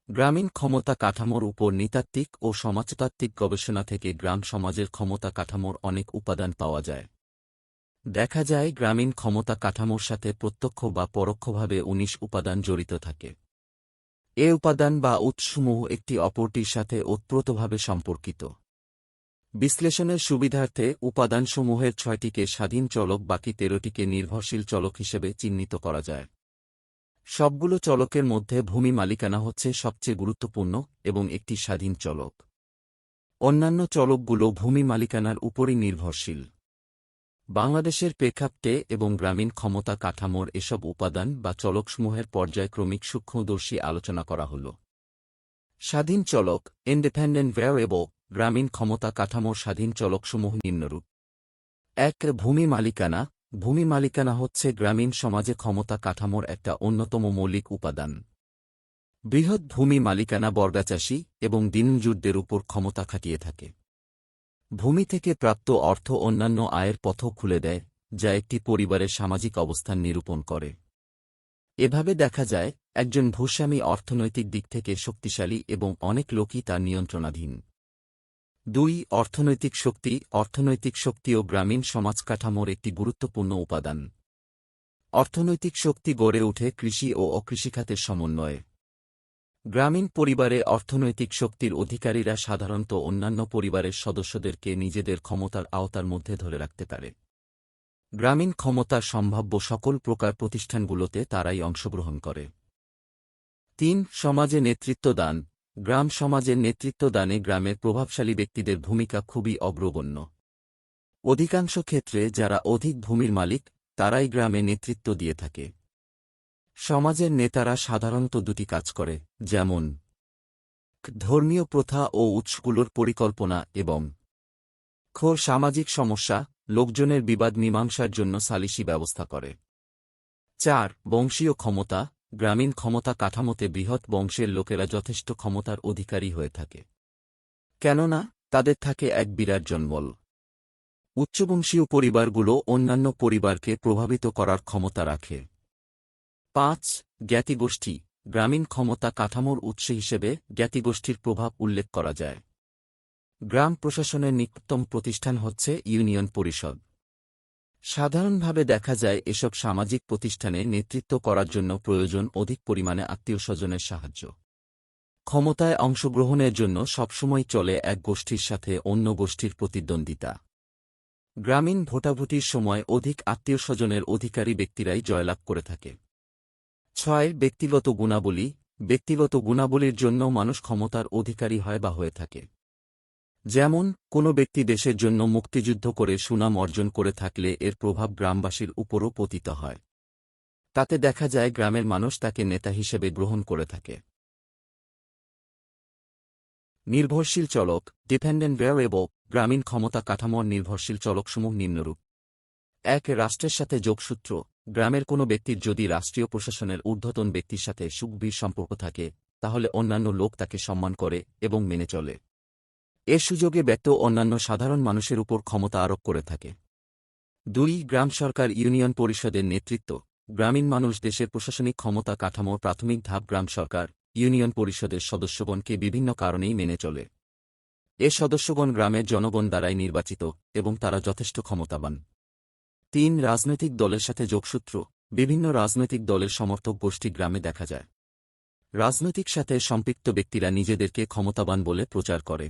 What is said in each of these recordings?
গ্রামীণ ক্ষমতা কাঠামোর উপর নৃতাত্ত্বিক ও সমাজতাত্ত্বিক গবেষণা থেকে গ্রাম সমাজের ক্ষমতা কাঠামোর অনেক উপাদান পাওয়া যায়। দেখা যায় গ্রামীণ ক্ষমতা কাঠামোর সাথে প্রত্যক্ষ বা পরোক্ষভাবে ১৯ উপাদান জড়িত থাকে। এ উপাদান বা উৎসসমূহ একটি অপরটির সাথে ওতপ্রোতভাবে সম্পর্কিত। বিশ্লেষণের সুবিধার্থে উপাদানসমূহের ৬টিকে স্বাধীন চলক, বাকি ১৩টিকে নির্ভরশীল চলক হিসেবে চিহ্নিত করা যায়। সবগুলো চলকের মধ্যে ভূমি মালিকানা হচ্ছে সবচেয়ে গুরুত্বপূর্ণ এবং একটি স্বাধীন চলক। অন্যান্য চলকগুলো ভূমি মালিকানার উপরই নির্ভরশীল। বাংলাদেশের প্রেক্ষাপটে এবং গ্রামীণ ক্ষমতা কাঠামোর এসব উপাদান বা চলকসমূহের পর্যায়ক্রমিক সূক্ষ্মদর্শী আলোচনা করা হল। স্বাধীন চলক, ইন্ডিপেন্ডেন্ট ভ্যারিয়েবল। গ্রামীণ ক্ষমতা কাঠামোর স্বাধীন চলকসমূহ নিম্নরূপ। ১. ভূমি মালিকানা। ভূমি মালিকানা হচ্ছে গ্রামীণ সমাজে ক্ষমতা কাঠামোর একটা অন্যতম মৌলিক উপাদান। বৃহৎ ভূমি মালিকানা বর্গাচাষী এবং দিনমজুরদের উপর ক্ষমতা খাটিয়ে থাকে। ভূমি থেকে প্রাপ্ত অর্থ অন্যান্য আয়ের পথও খুলে দেয়, যা একটি পরিবারের সামাজিক অবস্থান নিরূপণ করে। এভাবে দেখা যায় একজন ভূস্বামী অর্থনৈতিক দিক থেকে শক্তিশালী এবং অনেক লোকই তার নিয়ন্ত্রণাধীন। ২. অর্থনৈতিক শক্তি। অর্থনৈতিক শক্তিও গ্রামীণ সমাজ কাঠামোর একটি গুরুত্বপূর্ণ উপাদান। অর্থনৈতিক শক্তি গড়ে ওঠে কৃষি ও অকৃষিখাতের সমন্বয়ে। গ্রামীণ পরিবারে অর্থনৈতিক শক্তির অধিকারীরা সাধারণত অন্যান্য পরিবারের সদস্যদেরকে নিজেদের ক্ষমতার আওতার মধ্যে ধরে রাখতে পারে। গ্রামীণ ক্ষমতার সম্ভাব্য সকল প্রকার প্রতিষ্ঠানগুলোতে তারাই অংশগ্রহণ করে। ৩. সমাজে নেতৃত্বদান। গ্রাম সমাজের নেতৃত্বদানে গ্রামের প্রভাবশালী ব্যক্তিদের ভূমিকা খুবই অগ্রগণ্য। অধিকাংশ ক্ষেত্রে যারা অধিক ভূমির মালিক তারাই গ্রামে নেতৃত্ব দিয়ে থাকে। সমাজের নেতারা সাধারণত দুটি কাজ করে, যেমন ধর্মীয় প্রথা ও উৎসগুলোর পরিকল্পনা এবং সামাজিক সমস্যা, লোকজনের বিবাদ মীমাংসার জন্য সালিসি ব্যবস্থা করে। ৪. বংশীয় ক্ষমতা। গ্রামীণ ক্ষমতা কাঠামোতে বৃহৎ বংশের লোকেরা যথেষ্ট ক্ষমতার অধিকারী হয়ে থাকে, কেননা তাদের থাকে এক বিরাট জনবল। উচ্চবংশীয় পরিবারগুলো অন্যান্য পরিবারকে প্রভাবিত করার ক্ষমতা রাখে। ৫. জ্ঞাতিগোষ্ঠী। গ্রামীণ ক্ষমতা কাঠামোর উৎস হিসেবে জ্ঞাতিগোষ্ঠীর প্রভাব উল্লেখ করা যায়। গ্রাম প্রশাসনের নিকটতম প্রতিষ্ঠান হচ্ছে ইউনিয়ন পরিষদ। সাধারণভাবে দেখা যায় এসব সামাজিক প্রতিষ্ঠানে নেতৃত্ব করার জন্য প্রয়োজন অধিক পরিমাণে আত্মীয়স্বজনের সাহায্য। ক্ষমতায় অংশগ্রহণের জন্য সবসময় চলে এক গোষ্ঠীর সাথে অন্য গোষ্ঠীর প্রতিদ্বন্দ্বিতা। গ্রামীণ ভোটাভুটির সময় অধিক আত্মীয়স্বজনের অধিকারী ব্যক্তিরাই জয়লাভ করে থাকে। ৬. ব্যক্তিগত গুণাবলী। ব্যক্তিগত গুণাবলীর জন্য মানুষ ক্ষমতার অধিকারী হয় বা হয়ে থাকে। যেমন কোনো ব্যক্তি দেশের জন্য মুক্তিযুদ্ধ করে সুনাম অর্জন করে থাকলে এর প্রভাব গ্রামবাসীর উপরও পতিত হয়। তাতে দেখা যায় গ্রামের মানুষ তাকে নেতা হিসেবে গ্রহণ করে থাকে। নির্ভরশীল চলক, ডিপেন্ডেন্ট ভ্যারিয়েবল। গ্রামীণ ক্ষমতা কাঠামোর নির্ভরশীল চলকসমূহ নিম্নরূপ। ১. রাষ্ট্রের সাথে যোগসূত্র। গ্রামের কোনো ব্যক্তির যদি রাষ্ট্রীয় প্রশাসনের ঊর্ধ্বতন ব্যক্তির সাথে সুগভীর সম্পর্ক থাকে, তাহলে অন্যান্য লোক তাকে সম্মান করে এবং মেনে চলে। এর সুযোগে ব্যক্তি অন্যান্য সাধারণ মানুষের উপর ক্ষমতা আরোপ করে থাকে। ২. গ্রাম সরকার ইউনিয়ন পরিষদের নেতৃত্ব। গ্রামীণ মানুষ দেশের প্রশাসনিক ক্ষমতা কাঠামোর প্রাথমিক ধাপ গ্রাম সরকার ইউনিয়ন পরিষদের সদস্যগণকে বিভিন্ন কারণেই মেনে চলে। এ সদস্যগণ গ্রামের জনগণ দ্বারাই নির্বাচিত এবং তারা যথেষ্ট ক্ষমতাবান। ৩. রাজনৈতিক দলের সাথে যোগসূত্র। বিভিন্ন রাজনৈতিক দলের সমর্থক গোষ্ঠী গ্রামে দেখা যায়। রাজনৈতিক সাথে সম্পৃক্ত ব্যক্তিরা নিজেদেরকে ক্ষমতাবান বলে প্রচার করে।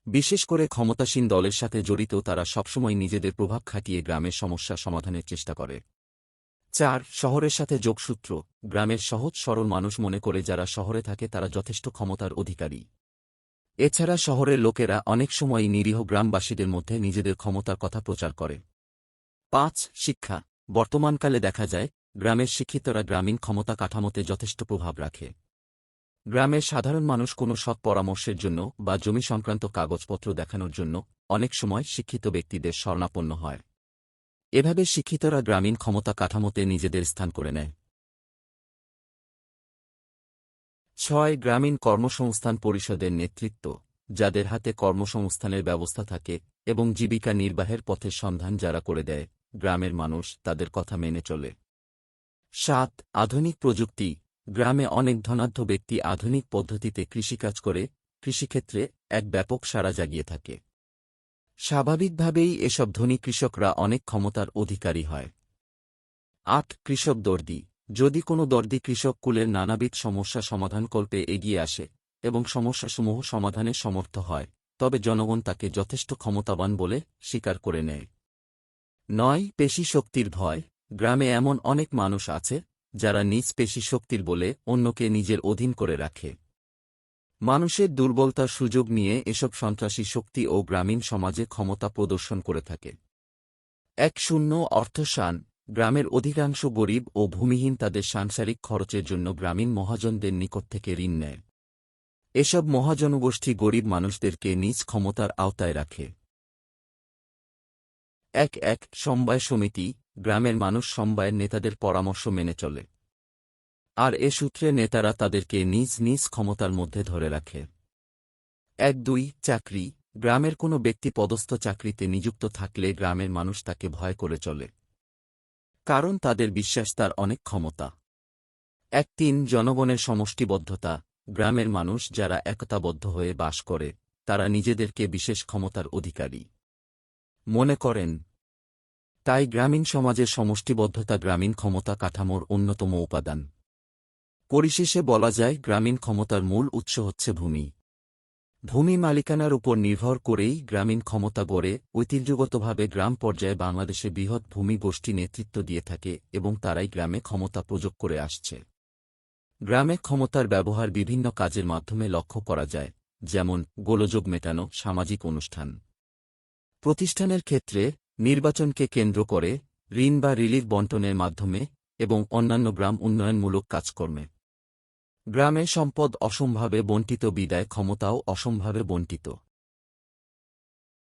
বিশেষ করে ক্ষমতাসীন দলের সাথে জড়িত তারা সবসময় নিজেদের প্রভাব খাটিয়ে গ্রামের সমস্যা সমাধানের চেষ্টা করে। ৪. শহরের সাথে যোগসূত্র। গ্রামের সহজ সরল মানুষ মনে করে যারা শহরে থাকে তারা যথেষ্ট ক্ষমতার অধিকারী। এছাড়া শহরের লোকেরা অনেক সময়ই নিরীহ গ্রামবাসীদের মধ্যে নিজেদের ক্ষমতার কথা প্রচার করে। ৫. শিক্ষা। বর্তমানকালে দেখা যায় গ্রামের শিক্ষিতরা গ্রামীণ ক্ষমতা কাঠামোতে যথেষ্ট প্রভাব রাখে। গ্রামের সাধারণ মানুষ কোনো সৎ পরামর্শের জন্য বা জমি সংক্রান্ত কাগজপত্র দেখানোর জন্য অনেক সময় শিক্ষিত ব্যক্তিদের শরণাপন্ন হয়। এভাবে শিক্ষিতরা গ্রামীণ ক্ষমতা কাঠামোতে নিজেদের স্থান করে নেয়। ৬. গ্রামীণ কর্মসংস্থান পরিষদের নেতৃত্ব। যাদের হাতে কর্মসংস্থানের ব্যবস্থা থাকে এবং জীবিকা নির্বাহের পথের সন্ধান যারা করে দেয়, গ্রামের মানুষ তাদের কথা মেনে চলে। ৭. আধুনিক প্রযুক্তি। গ্রামে অনেক ধনাঢ্য ব্যক্তি আধুনিক পদ্ধতিতে কৃষিকাজ করে কৃষিক্ষেত্রে এক ব্যাপক সাড়া জাগিয়ে থাকে। স্বাভাবিকভাবেই এসব ধনী কৃষকরা অনেক ক্ষমতার অধিকারী হয়। ৮. কৃষক দর্দি। যদি কোনো দর্দি কৃষক কুলের নানাবিধ সমস্যা সমাধানকল্পে এগিয়ে আসে এবং সমস্যাসমূহ সমাধানে সমর্থ হয়, তবে জনগণ তাকে যথেষ্ট ক্ষমতাবান বলে স্বীকার করে নেয়। ৯. পেশি শক্তির ভয়। গ্রামে এমন অনেক মানুষ আছে যারা নিজ পেশি শক্তির বলে অন্যকে নিজের অধীন করে রাখে। মানুষের দুর্বলতার সুযোগ নিয়ে এসব সন্ত্রাসী শক্তি ও গ্রামীণ সমাজে ক্ষমতা প্রদর্শন করে থাকে। ১. অর্থশান। গ্রামের অধিকাংশ গরিব ও ভূমিহীন তাদের সাংসারিক খরচের জন্য গ্রামীণ মহাজনদের নিকট থেকে ঋণ নেয়। এসব মহাজনগোষ্ঠী গরিব মানুষদেরকে নিজ ক্ষমতার আওতায় রাখে। ১. সমবায় সমিতি। গ্রামের মানুষ সমবায়ের নেতাদের পরামর্শ মেনে চলে, আর এ সূত্রে নেতারা তাদেরকে নিজ নিজ ক্ষমতার মধ্যে ধরে রাখে। ১. চাকরি। গ্রামের কোনো ব্যক্তি পদস্থ চাকরিতে নিযুক্ত থাকলে গ্রামের মানুষ তাকে ভয় করে চলে, কারণ তাদের বিশ্বাস তার অনেক ক্ষমতা। ৩. জনগণের সমষ্টিবদ্ধতা। গ্রামের মানুষ যারা একতাবদ্ধ হয়ে বাস করে তারা নিজেদেরকে বিশেষ ক্ষমতার অধিকারী মনে করেন। তাই গ্রামীণ সমাজের সমষ্টিবদ্ধতা গ্রামীণ ক্ষমতা কাঠামোর অন্যতম উপাদান। পরিশেষে বলা যায় গ্রামীণ ক্ষমতার মূল উৎস হচ্ছে ভূমি। ভূমি মালিকানার উপর নির্ভর করেই গ্রামীণ ক্ষমতা গড়ে। ঐতিহ্যগতভাবে গ্রাম পর্যায়ে বাংলাদেশে বৃহৎ ভূমি গোষ্ঠী নেতৃত্ব দিয়ে থাকে এবং তারাই গ্রামে ক্ষমতা প্রয়োগ করে আসছে। গ্রামে ক্ষমতার ব্যবহার বিভিন্ন কাজের মাধ্যমে লক্ষ্য করা যায়, যেমন গোলযোগ মেটানো, সামাজিক অনুষ্ঠান প্রতিষ্ঠানের ক্ষেত্রে, নির্বাচনকে কেন্দ্র করে, ঋণ বা রিলিফ বণ্টনের মাধ্যমে এবং অন্যান্য গ্রাম উন্নয়নমূলক কাজকর্মে। গ্রামে সম্পদ অসমভাবে বণ্টিত বিদায় ক্ষমতাও অসমভাবে বণ্টিত।